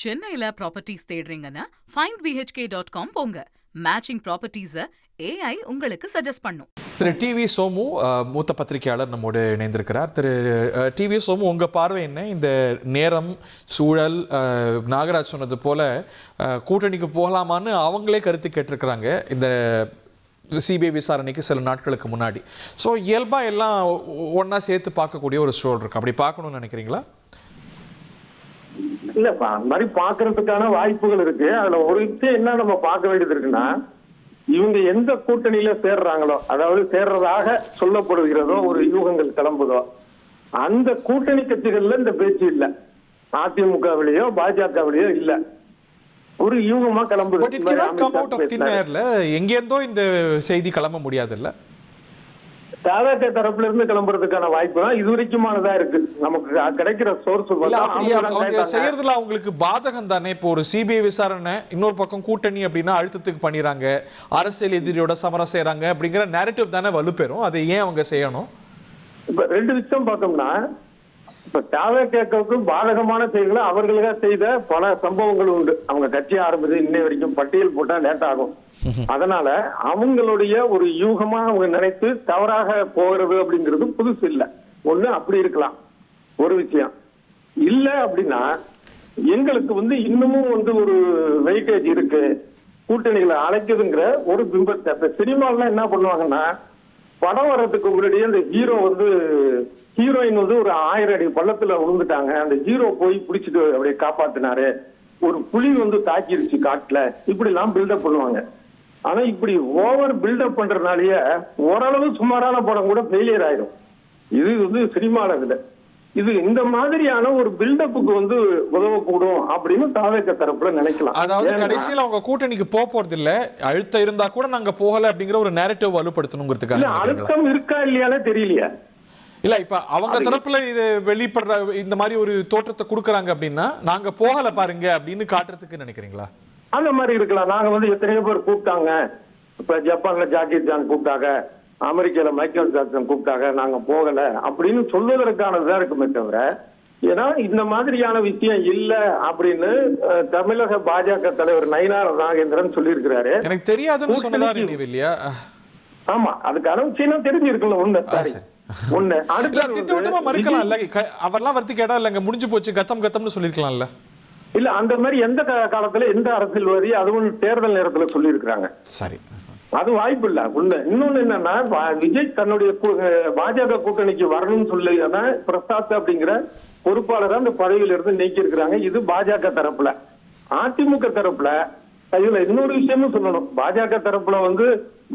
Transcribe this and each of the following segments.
சென்னையில properties தேடுறீங்கன்னா findbhk.com போங்க. Matching ப்ராப்பர்ட்டிஸை AI உங்களுக்கு சஜஸ்ட் பண்ணும். திரு டிவி சோமு மூத்த பத்திரிகையாளர் நம்மோடு இணைந்திருக்கிறார். திரு டிவி சோமு, உங்கள் பார்வை என்ன? இந்த நேரம் சூழல் நாகராஜ் சொன்னது போல கூட்டணிக்கு போகலாமான்னு அவங்களே கருத்து கேட்டிருக்கிறாங்க இந்த சிபிஐ விசாரணைக்கு சில நாட்களுக்கு முன்னாடி. ஸோ இயல்பாக எல்லாம் ஒன்றா சேர்த்து பார்க்கக்கூடிய ஒரு சூழல் இருக்கு. அப்படி பார்க்கணும்னு நினைக்கிறீங்களா? இல்லப்பா, அந்த மாதிரி பாக்குறதுக்கான வாய்ப்புகள் இருக்கு. அதுல ஒரு விஷயம் என்ன நம்ம பார்க்க வேண்டியது இருக்குன்னா, இவங்க எந்த கூட்டணியில சேர்றாங்களோ, அதாவது சேர்றதாக சொல்லப்படுகிறதோ, ஒரு யூகங்கள் கிளம்புதோ, அந்த கூட்டணி கட்சிகள்ல இந்த பேச்சு இல்ல. அதிமுகவிலேயோ பாஜகவிலேயோ இல்ல. ஒரு யூகமா கிளம்புது. எங்கேருந்தோ இந்த செய்தி கிளம்ப முடியாதுல்ல. தாவேக தரப்புல இருந்து கிளம்புறதுக்கான வாய்ப்பு தான் இதுவரைக்குமானதா இருக்கு. நமக்கு கிடைக்கிற சோர்ஸ் செய்யறதுல அவங்களுக்கு பாதகம் தானே. இப்போ ஒரு சிபிஐ விசாரணை, இன்னொரு பக்கம் கூட்டணி அப்படின்னா அழுத்தத்துக்கு பண்ணிடுறாங்க, அரசியல் எதிரியோட சமரம் செய்யறாங்க அப்படிங்கிற நேரட்டிவ் தானே வலுப்பெறும். அதை ஏன் அவங்க செய்யணும்? இப்ப ரெண்டு விஷயம் பார்த்தோம்னா, இப்ப தாவேகவுக்கு பாதகமான செயல்களை அவர்களுக்காக செய்த பல சம்பவங்கள் உண்டு. அவங்க கட்சி ஆரம்பிச்சு இன்னை வரைக்கும் பட்டியல் போட்டா லேட் ஆகும். அதனால அவங்களுடைய ஒரு யூகமா அவங்க நினைத்து தவறாக போகிறது அப்படிங்கிறது புதுசு இல்ல. ஒண்ணு அப்படி இருக்கலாம். ஒரு விஷயம் இல்ல அப்படின்னா, எங்களுக்கு இன்னமும் ஒரு வெயிட்டேஜ் இருக்கு, கூட்டணிகளை அழைக்குதுங்கிற ஒரு பிம்பத்தை. சினிமாலாம் என்ன பண்ணுவாங்கன்னா, படம் வர்றதுக்கு முன்னாடியே அந்த ஹீரோயின் ஒரு 1000 அடி பள்ளத்துல விழுந்துட்டாங்க, அந்த ஹீரோ போய் பிடிச்சிட்டு அப்படியே காப்பாத்தினாரு, ஒரு புலி தாக்கிருச்சு காட்டுல, இப்படி எல்லாம் பில்டப் பண்ணுவாங்க. ஆனா இப்படி ஓவர் பில்டப் பண்றதுனாலயே ஓரளவு சுமாரான படம் கூட ஃபெயிலியர் ஆயிடும். இது சினிமால இது இந்த மாதிரியான ஒரு பில்டப்புக்கு உதவக்கூடும் அப்படின்னு தாவேக தரப்புல நினைக்கலாம். அதாவது கடைசியில் அவங்க கூட்டணிக்கு போறது இல்ல, அழுத்தம் இருந்தா கூட நாங்க போகல அப்படிங்கிற ஒரு நேரட்டிவ் வலுப்படுத்தணுங்கிறதுக்காக. அழுத்தம் இருக்கா இல்லையானே தெரியலையா? இல்ல, இப்ப அவங்க தரப்புல இது வெளிப்படுற இந்த மாதிரி ஒரு தோற்றத்தை கொடுக்கறாங்க அப்படின்னா, நாங்க போகல பாருங்க அப்படின்னு காட்டுறதுக்கு நினைக்கிறீங்களா? அந்த மாதிரி இருக்கலாம். நாங்க எத்தனையோ பேர் கூப்பிட்டாங்க. இப்ப ஜப்பான்ல ஜாக்கி சான் கூப்பிட்டாங்க, அமெரிக்கால மைக்கேல் ஜாக்சன் கூப்பிட்டாங்க, நாங்க போகல அப்படின்னு சொல்வதற்கானதுதான் இருக்குமே தவிர, ஏன்னா இந்த மாதிரியான விஷயம் இல்ல அப்படின்னு தமிழக பாஜக தலைவர் நயினார் நாகேந்திரன் சொல்லி இருக்கிறாரு. எனக்கு தெரியாதுன்னு சொன்னதாரு இல்லையா? ஆமா, அதுக்கான விஷயம் தெரிஞ்சிருக்குல்ல. ஒண்ணு மறுக்கலாம் இல்ல, அவர்லாம் வருத்தி கேட்டா இல்லங்க முடிஞ்சு போச்சு கத்தம் கத்தம்னு சொல்லிருக்கலாம்ல. இல்ல, அந்த மாதிரி எந்த காலத்துல எந்த அரசியல்வாதி அதுவும் தேர்தல் நேரத்துல சொல்லி இருக்கிறாங்க. சரி, அது வாய்ப்பு இல்ல. ஒண்ணு. இன்னொன்னு என்னன்னா, விஜய் தன்னுடைய பாஜக கூட்டணிக்கு வரணும்னு சொல்லி பிரசாத் அப்படிங்கிற பொறுப்பாளர் அந்த பதவியில இருந்து நீக்கி இருக்கிறாங்க. இது பாஜக தரப்புல. அதிமுக தரப்புல இதுல இன்னொரு விஷயமும் சொல்லணும். பாஜக தரப்புல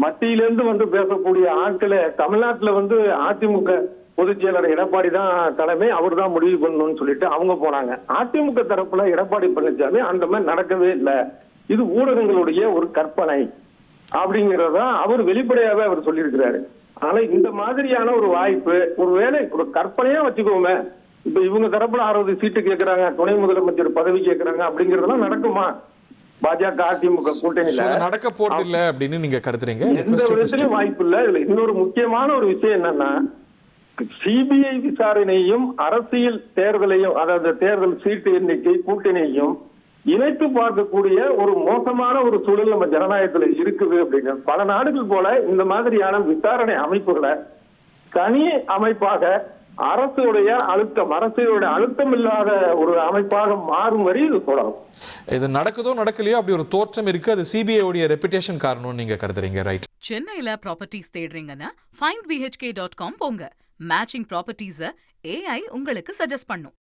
மத்தியிலிருந்து பேசக்கூடிய ஆட்களை தமிழ்நாட்டுல அதிமுக பொதுச் செயலர் எடப்பாடி தான் தலைமை, அவர் தான் முடிவு பண்ணணும்னு சொல்லிட்டு அவங்க போனாங்க. அதிமுக தரப்புல எடப்பாடி பழனிசாமி அந்த மாதிரி நடக்கவே இல்லை, இது ஊடகங்களுடைய ஒரு கற்பனை அப்படிங்கறத அவர் வெளிப்படையாவே அவர் சொல்லியிருக்கிறாரு. ஆனா இந்த மாதிரியான ஒரு வாய்ப்பு ஒருவேளை ஒரு கற்பனையா வச்சுக்கோமே, இப்ப இவங்க தரப்புல 60 சீட்டு கேட்கறாங்க, துணை முதலமைச்சர் பதவி கேட்கறாங்க, அப்படிங்கறதெல்லாம் நடக்குமா? பாஜக அதிமுக கூட்டணியில நடக்க போறது இல்ல அப்படின்னு நீங்க கருதுறீங்க? எந்த விதத்திலும் வாய்ப்பு இல்ல. இதுல இன்னொரு முக்கியமான ஒரு விஷயம் என்னன்னா, சிபிஐ விசாரணையும் அரசியல் தேர்தலையும், அதாவது தேர்தல் சீட்டு எண்ணிக்கை கூட்டணியையும் இணைத்து பார்க்கக்கூடிய ஒரு மோசமான ஒரு சூழல் நம்ம ஜனநாயகத்துல இருக்குது. அப்படிங்க பல நாடுகள் போல இந்த மாதிரியான விசாரணை அமைப்புகளை தனி அமைப்பாக அரசுடைய அழுத்தம் இல்லாத ஒரு அமைப்பாக மாறும் வரை இது தொடரும். இது நடக்குதோ நடக்கலையோ அப்படி ஒரு தோற்றம் இருக்கு. அது சிபிஐ உடைய ரெபுடேஷன் காரணம் நீங்க கருதுறீங்க, ரைட்? சென்னையில ப்ராப்பர்ட்டிஸ் தேடுறீங்கன்னா findbhk.com போங்க. மேட்சிங் ப்ராப்பர்ட்டிஸை AI உங்களுக்கு சஜஸ்ட் பண்ணும்.